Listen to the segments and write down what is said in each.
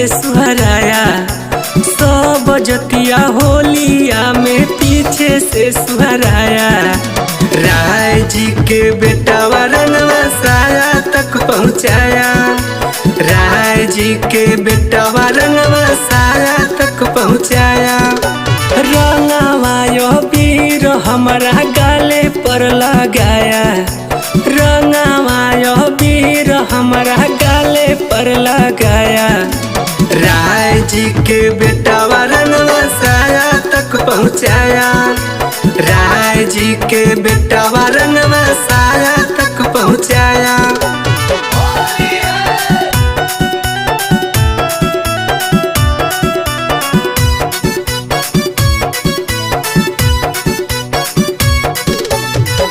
सुहराया, सब जतिया होलिया में पीछे से सुहराया। राय जी के बेटा रंगवा साया तक पहुँचाया, राय जी के बेटा रंगवा साया तक पहुँचाया। रंगवा यो वीर हमारा गाले पर लगाया, रंगवा यो वीर हमारा गाले पर लगाया। राय जी के बेटा रंगवा साया तक पहुँचाया, राय जी के बेटा रंगवा साया तक पहुँचाया।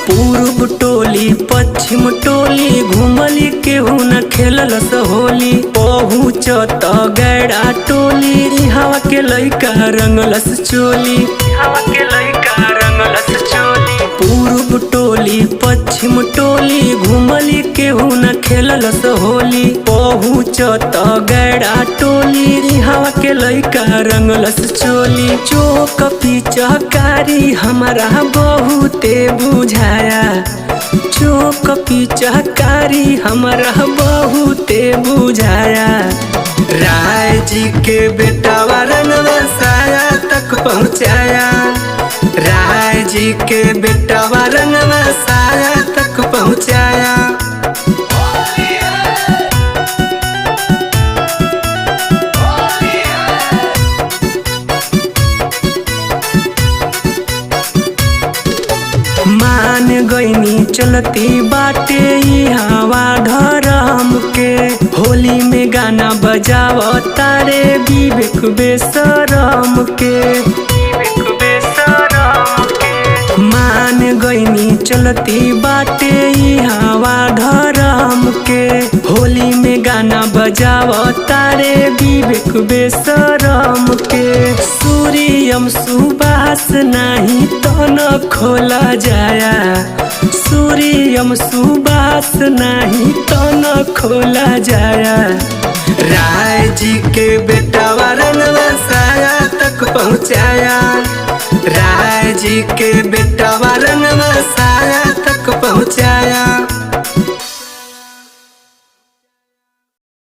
पूर्व टोली पश्चिम टोली घूमली केहू न खेललस होली। पहुँचत गैड़ा टोली हवा के लइका रंगलस चोली, हवा के लइका रंगलस चोली। पूर्व टोली पश्चिम टोली घूमली केहू न खेललस होली। पहुँचत गैड़ा टोली हवा के लइका रंगलस चोली। चौक पिचकारी हमारा बहुते बुझाया, चौक पिचकारी हमारा बहुते बुझाया। राय जी के बेटा रंगवा साया तक पहुँचाया, राय जी के बेटा रंगवा साया तक पहुँचाया। मान गईनी चलती बाटे हवा धर्म के, होली में गाना बजाव तारे विवेक बेशरम के, विवेक बेशरम के। मान गईनी चलती बाटे हवा धर्म के, होली में गाना बजाव तारे विवेक बेशरम के। सूर्यम सुबास नहीं तो न खोला जाया, सूर्यम सुबास नहीं तो न खोला जाया। राय जी के बेटा रंगवा साया तक पहुँचाया, राय जी के बेटा रंगवा साया तक पहुँचाया।